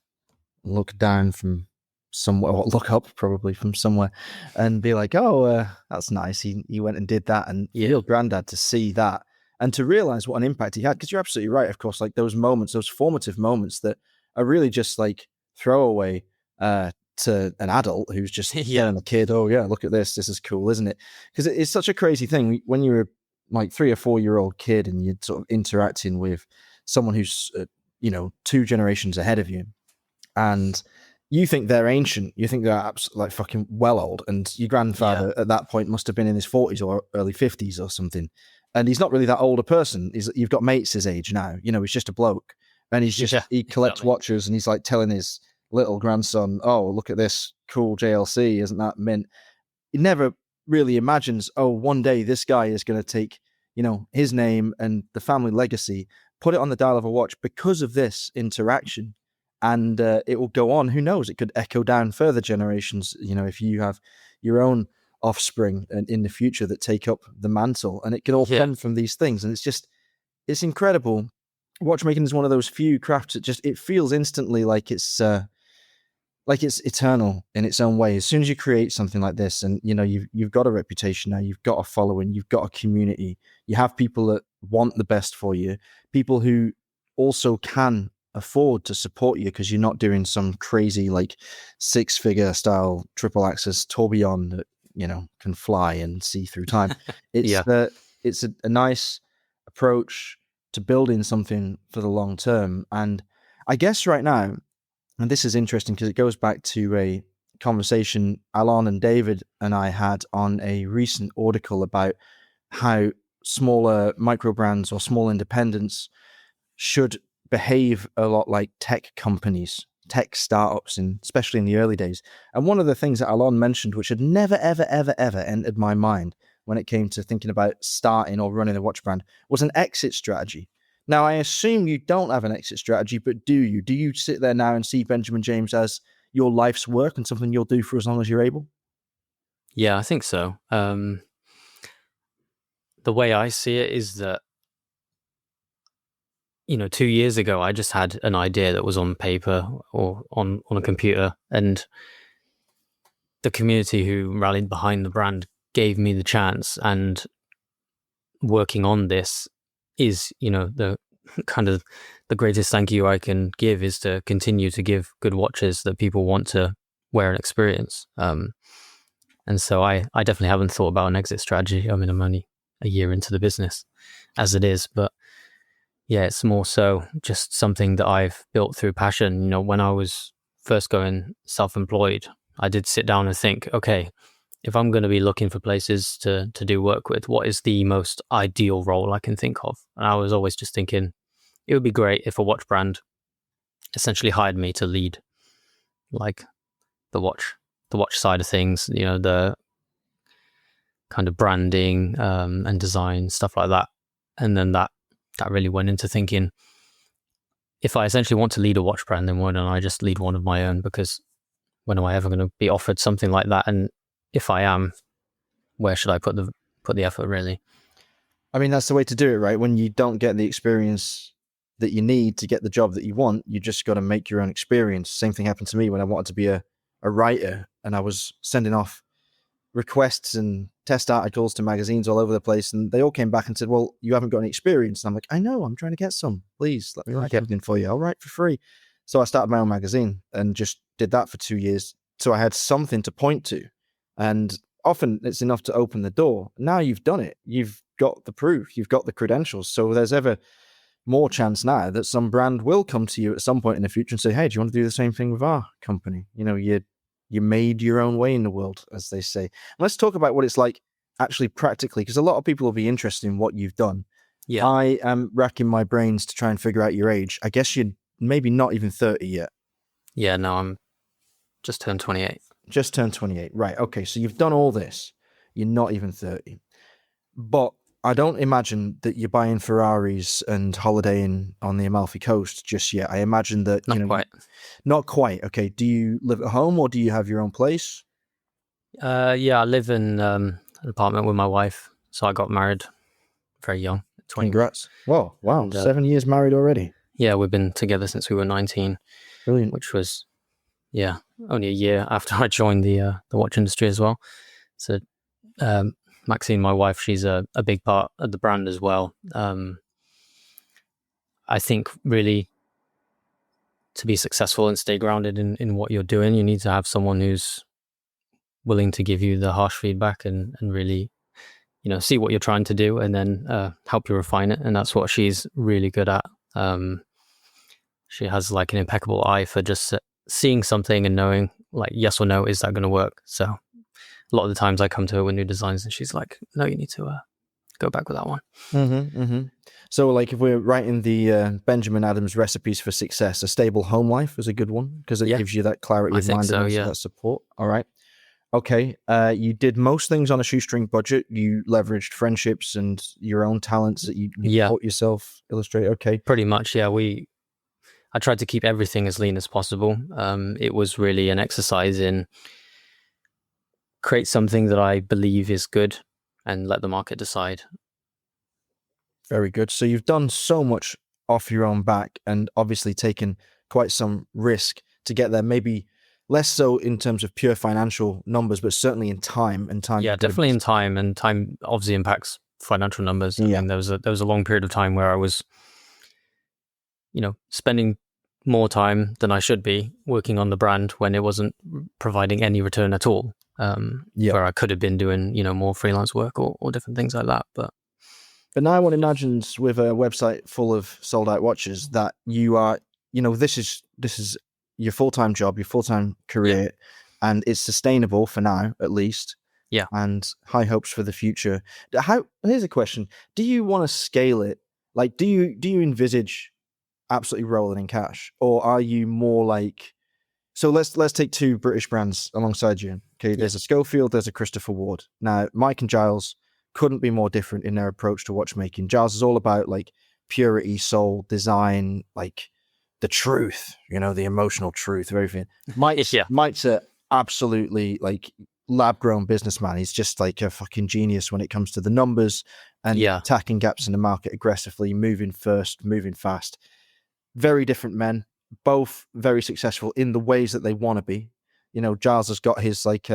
look down from somewhere, or look up probably from somewhere, and be like, oh, that's nice. He went and did that, and your granddad to see that and to realize what an impact he had. Because you're absolutely right, of course, like those moments, those formative moments that are really just like throwaway to an adult who's just telling a kid, oh yeah, look at this is cool, isn't it? Because it's such a crazy thing when you're like 3 or 4 year old kid and you're sort of interacting with someone who's 2 generations ahead of you, and you think they're ancient, you think they're like fucking well old, and your grandfather at that point must have been in his 40s or early 50s or something, and he's not really that old a person. You've got mates his age now, he's just a bloke, and he collects watches, and he's like telling his little grandson, oh, look at this cool JLC, isn't that mint? He never really imagines, oh, one day this guy is going to take, his name and the family legacy, put it on the dial of a watch because of this interaction. And it will go on. Who knows? It could echo down further generations, if you have your own offspring in the future that take up the mantle, and it can all stem from these things. And it's incredible. Watchmaking is one of those few crafts that it feels instantly like it's eternal in its own way. As soon as you create something like this, and you've got a reputation now, you've got a following, you've got a community, you have people that want the best for you, people who also can afford to support you because you're not doing some crazy like 6-figure style triple axis tourbillon that can fly and see through time. It's a nice approach to building something for the long term. And I guess right now, and this is interesting because it goes back to a conversation Alon and David and I had on a recent article about how smaller micro brands or small independents should behave a lot like tech companies, tech startups, especially in the early days. And one of the things that Alon mentioned, which had never, ever, ever, ever entered my mind when it came to thinking about starting or running a watch brand, was an exit strategy. Now, I assume you don't have an exit strategy, but do you? Do you sit there now and see Benjamin James as your life's work and something you'll do for as long as you're able? Yeah, I think so. The way I see it is that 2 years ago, I just had an idea that was on paper or on a computer, and the community who rallied behind the brand gave me the chance. And working on this is, the kind of the greatest thank you I can give is to continue to give good watches that people want to wear and experience. And so I definitely haven't thought about an exit strategy. I mean, I'm only a year into the business as it is, but yeah, it's more so just something that I've built through passion. When I was first going self-employed, I did sit down and think, okay, if I'm going to be looking for places to do work with, what is the most ideal role I can think of? And I was always just thinking it would be great if a watch brand essentially hired me to lead like the watch side of things, the kind of branding and design, stuff like that. And then that really went into thinking, if I essentially want to lead a watch brand, then why don't I just lead one of my own? Because when am I ever going to be offered something like that? And if I am, where should I put the effort, really? I mean, that's the way to do it, right? When you don't get the experience that you need to get the job that you want, you just got to make your own experience. Same thing happened to me when I wanted to be a writer, and I was sending off requests and test articles to magazines all over the place, and they all came back and said, well, you haven't got any experience. And I'm like, I know, I'm trying to get some. Please let me write everything for you. I'll write for free. So I started my own magazine and just did that for 2 years. So I had something to point to, and often it's enough to open the door. Now you've done it. You've got the proof. You've got the credentials. So there's ever more chance now that some brand will come to you at some point in the future and say, hey, do you want to do the same thing with our company? You made your own way in the world, as they say. And let's talk about what it's like actually practically, because a lot of people will be interested in what you've done. Yeah. I am racking my brains to try and figure out your age. I guess you're maybe not even 30 yet. Yeah, no, I'm just turned 28. Just turned 28. Right. Okay. So you've done all this. You're not even 30. But I don't imagine that you're buying Ferraris and holidaying on the Amalfi Coast just yet. I imagine that, Not quite. Not quite. Okay. Do you live at home or do you have your own place? Yeah, I live in an apartment with my wife. So I got married very young, 20. Congrats. Whoa. Wow. And, 7 years married already. Yeah, we've been together since we were 19, Brilliant. which was, only a year after I joined the watch industry as well. So Maxine, my wife, she's a big part of the brand as well. I think really to be successful and stay grounded in what you're doing, you need to have someone who's willing to give you the harsh feedback and really, see what you're trying to do and then help you refine it. And that's what she's really good at. She has like an impeccable eye for just seeing something and knowing like yes or no, is that going to work? So a lot of the times I come to her with new designs and she's like, no, you need to go back with that one. Mm-hmm, mm-hmm. So like if we're writing the Benjamin Adams recipes for success, a stable home life is a good one because it gives you that clarity of mind and also that support. All right. Okay. You did most things on a shoestring budget. You leveraged friendships and your own talents that you taught yourself illustrate. Okay. Pretty much. Yeah. I tried to keep everything as lean as possible. It was really an exercise in create something that I believe is good and let the market decide. Very good. So you've done so much off your own back and obviously taken quite some risk to get there. Maybe less so in terms of pure financial numbers, but certainly in time and time. Yeah, definitely in time, and time obviously impacts financial numbers. I mean, there was a long period of time where I was, spending more time than I should be working on the brand when it wasn't providing any return at all. Where I could have been doing, more freelance work or different things like that. But now one imagines with a website full of sold out watches that you are, this is your full-time job, your full-time career, and it's sustainable for now, at least. Yeah. And high hopes for the future. Here's a question. Do you want to scale it? Like, do you envisage absolutely rolling in cash? Or are you more like, so let's take two British brands alongside you. Okay. There's a Schofield, there's a Christopher Ward. Now, Mike and Giles couldn't be more different in their approach to watchmaking. Giles is all about like purity, soul, design, like the truth, the emotional truth of everything. Mike's a absolutely like lab-grown businessman. He's just like a fucking genius when it comes to the numbers and attacking gaps in the market aggressively, moving first, moving fast. Very different men, both very successful in the ways that they want to be. Giles has got his like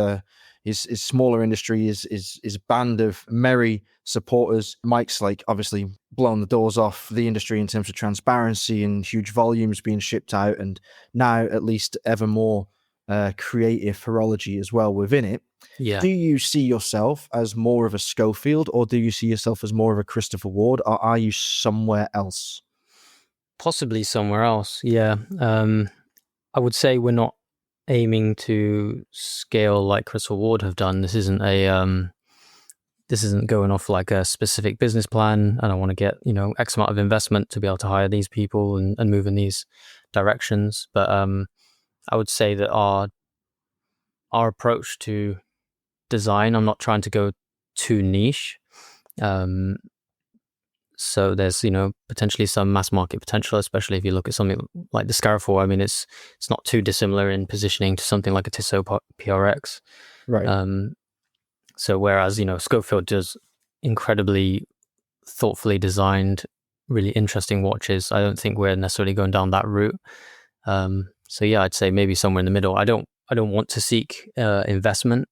his smaller industry, his band of merry supporters. Mike's like obviously blown the doors off the industry in terms of transparency and huge volumes being shipped out, and now at least ever more creative horology as well within it. Yeah. Do you see yourself as more of a Schofield, or do you see yourself as more of a Christopher Ward, or are you somewhere else? Possibly somewhere else. Yeah. I would say we're not aiming to scale like Christopher Ward have done. This isn't going off like a specific business plan, and I want to get, X amount of investment to be able to hire these people and move in these directions. But I would say that our approach to design, I'm not trying to go too niche. So there's, potentially some mass market potential, especially if you look at something like the Scarifor. I mean, it's not too dissimilar in positioning to something like a Tissot PRX. Right. So whereas, Schofield does incredibly thoughtfully designed, really interesting watches, I don't think we're necessarily going down that route. So yeah, I'd say maybe somewhere in the middle. I don't want to seek investment.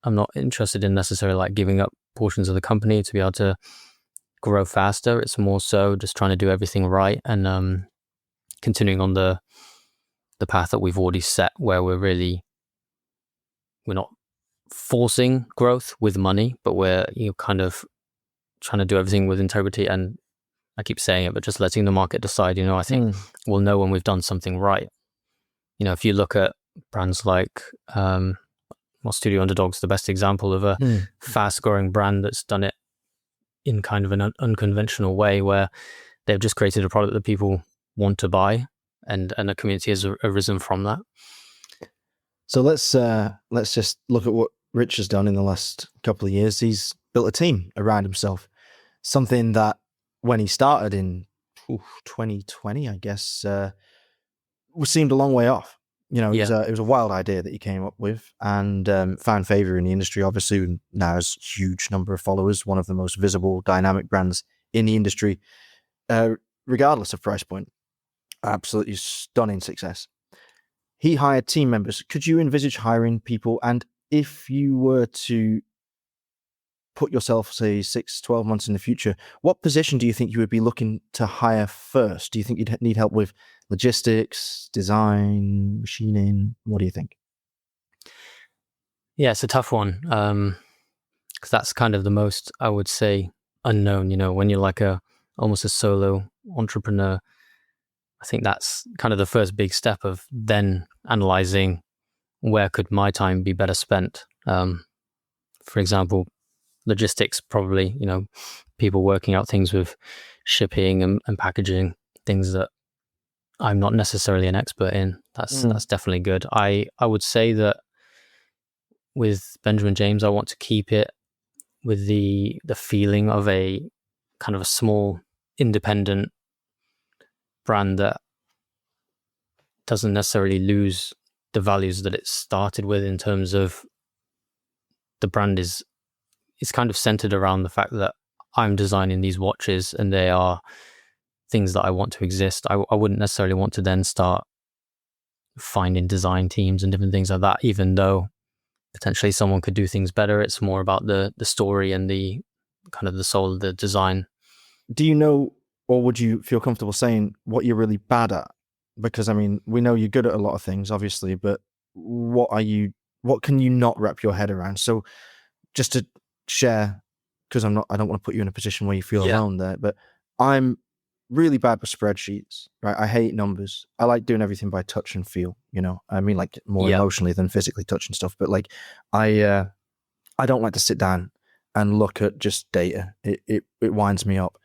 I'm not interested in necessarily like giving up portions of the company to be able to grow faster. It's more so just trying to do everything right and continuing on the path that we've already set, where we're not forcing growth with money, but we're kind of trying to do everything with integrity. And I keep saying it, but just letting the market decide. I think we'll know when we've done something right. If you look at brands like Studio Underdog's the best example of a fast growing brand that's done it in kind of an unconventional way, where they've just created a product that people want to buy, and a community has arisen from that. So let's just look at what Rich has done in the last couple of years. He's built a team around himself, something that when he started in 2020, I guess, seemed a long way off. It was a wild idea that he came up with, and found favor in the industry. Obviously, now has a huge number of followers, one of the most visible, dynamic brands in the industry, regardless of price point. Absolutely stunning success. He hired team members. Could you envisage hiring people? And if you were to put yourself, say, 6-12 months in the future, what position do you think you would be looking to hire first? Do you think you'd need help with logistics, design, machining? What do you think? Yeah, it's a tough one, because that's kind of the most, I would say, unknown. When you're like almost a solo entrepreneur, I think that's kind of the first big step of then analyzing where could my time be better spent. For example, logistics, probably, people working out things with shipping and packaging, things that I'm not necessarily an expert in. That's definitely good. I would say that with Benjamin James, I want to keep it with the feeling of a kind of a small independent brand that doesn't necessarily lose the values that it started with, in terms of the brand is kind of centered around the fact that I'm designing these watches and they are things that I want to exist. I wouldn't necessarily want to then start finding design teams and different things like that, even though potentially someone could do things better. It's more about the story and the kind of the soul of the design. Do you know, or would you feel comfortable saying what you're really bad at? Because I mean, we know you're good at a lot of things, obviously, but what can you not wrap your head around? So just to share, because I don't want to put you in a position where you feel alone there, but I'm really bad with spreadsheets, right? I hate numbers. I like doing everything by touch and feel, I mean, like more emotionally than physically touching stuff, but like I don't like to sit down and look at just data. It winds me up.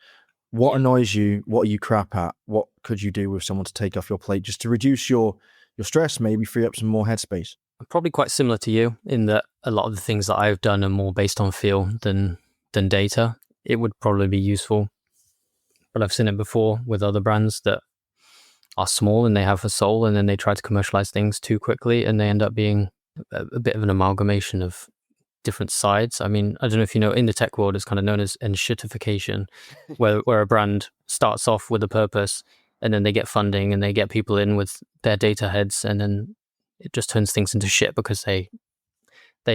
What annoys you? What are you crap at? What could you do with someone to take off your plate just to reduce your stress, maybe free up some more headspace? I'm probably quite similar to you in that a lot of the things that I've done are more based on feel than data. It would probably be useful, but I've seen it before with other brands that are small and they have a soul, and then they try to commercialize things too quickly, and they end up being a bit of an amalgamation of different sides. I mean, I don't know if you know, in the tech world, it's kind of known as enshittification, where a brand starts off with a purpose, and then they get funding and they get people in with their data heads, and then it just turns things into shit because they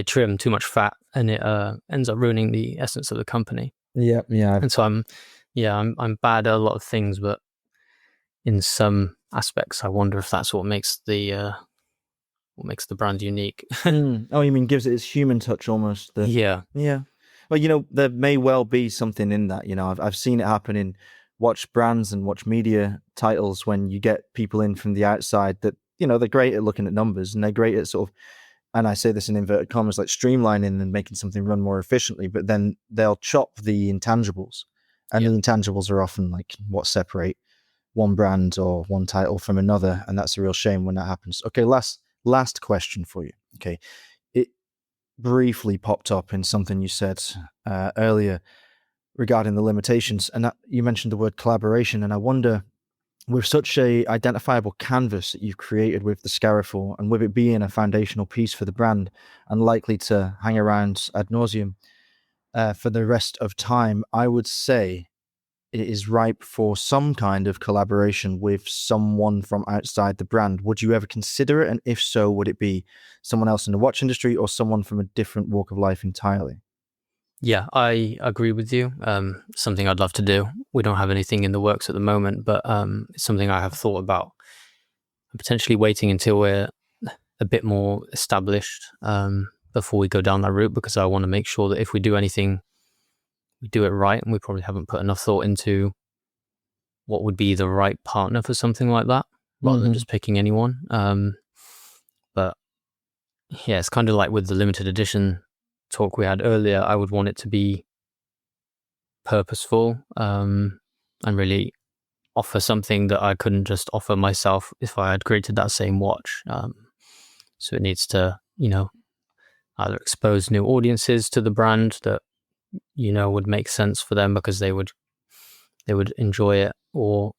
trim too much fat, and it ends up ruining the essence of the company. Yeah. And so I'm bad at a lot of things, but in some aspects, I wonder if that's what makes the brand unique. Oh, you mean gives it its human touch almost? Yeah. Well, there may well be something in that. I've seen it happen in watch brands and watch media titles when you get people in from the outside that, they're great at looking at numbers, and they're great at sort of, and I say this in inverted commas, like streamlining and making something run more efficiently, but then they'll chop the intangibles, and the intangibles are often like what separate one brand or one title from another, and that's a real shame when that happens. Okay, last question for you. Okay, it briefly popped up in something you said earlier regarding the limitations, and that you mentioned the word collaboration, and I wonder, with such a identifiable canvas that you've created with the Scarifor, and with it being a foundational piece for the brand and likely to hang around ad nauseum for the rest of time, I would say it is ripe for some kind of collaboration with someone from outside the brand. Would you ever consider it? And if so, would it be someone else in the watch industry or someone from a different walk of life entirely? Yeah, I agree with you. Something I'd love to do. We don't have anything in the works at the moment, but it's something I have thought about. Potentially waiting until we're a bit more established before we go down that route, because I want to make sure that if we do anything, we do it right, and we probably haven't put enough thought into what would be the right partner for something like that, rather than just picking anyone. But yeah, it's kind of like with the limited edition talk we had earlier. I would want it to be purposeful, and really offer something that I couldn't just offer myself if I had created that same watch. So it needs to, either expose new audiences to the brand that, would make sense for them because they would enjoy it, or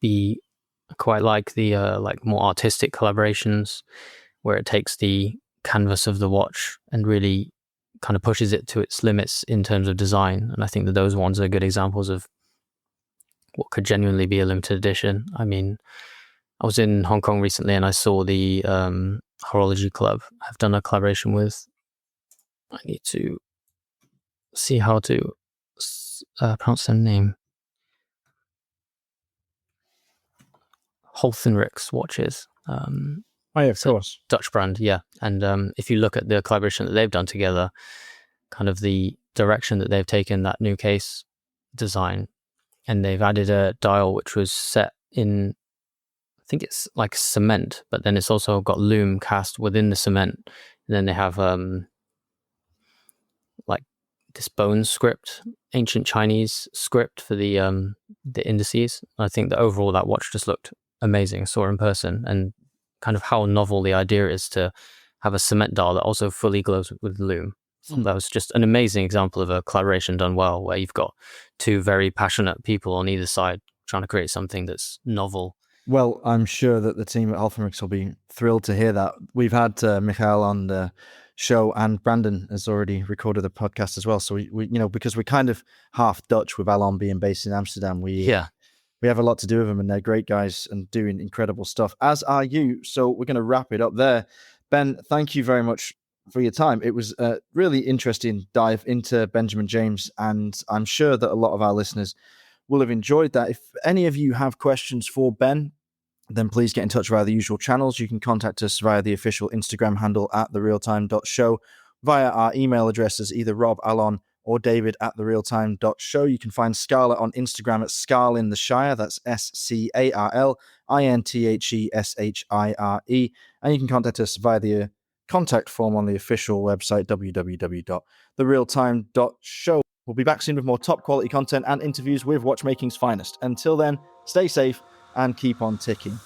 be quite like the more artistic collaborations where it takes the canvas of the watch and really kind of pushes it to its limits in terms of design. And I think that those ones are good examples of what could genuinely be a limited edition. I mean, I was in Hong Kong recently and I saw the Horology Club have done a collaboration with, I need to see how to pronounce their name, Holtenrix watches. Oh yeah, of course. Dutch brand, yeah. And if you look at the collaboration that they've done together, kind of the direction that they've taken that new case design, and they've added a dial which was set in, I think it's like cement, but then it's also got lume cast within the cement. And then they have like this bone script, ancient Chinese script for the indices. I think that overall that watch just looked amazing. I saw it in person, and kind of how novel the idea is to have a cement dial that also fully glows with lume. So that was just an amazing example of a collaboration done well, where you've got two very passionate people on either side trying to create something that's novel. Well, I'm sure that the team at Holtenrix will be thrilled to hear that. We've had Michael on the show, and Brandon has already recorded the podcast as well. So we because we're kind of half Dutch with Alon being based in Amsterdam, we have a lot to do with them, and they're great guys and doing incredible stuff, as are you. So we're going to wrap it up there. Ben, thank you very much for your time. It was a really interesting dive into Benjamin James, and I'm sure that a lot of our listeners will have enjoyed that. If any of you have questions for Ben, then please get in touch via the usual channels. You can contact us via the official Instagram handle at therealtime.show, via our email addresses, either Rob, Alon, or David at therealtime.show. You can find Scarlett on Instagram at Scarlintheshire. That's SCARLINTHESHIRE. And you can contact us via the contact form on the official website, www.therealtime.show. We'll be back soon with more top quality content and interviews with watchmaking's finest. Until then, stay safe and keep on ticking.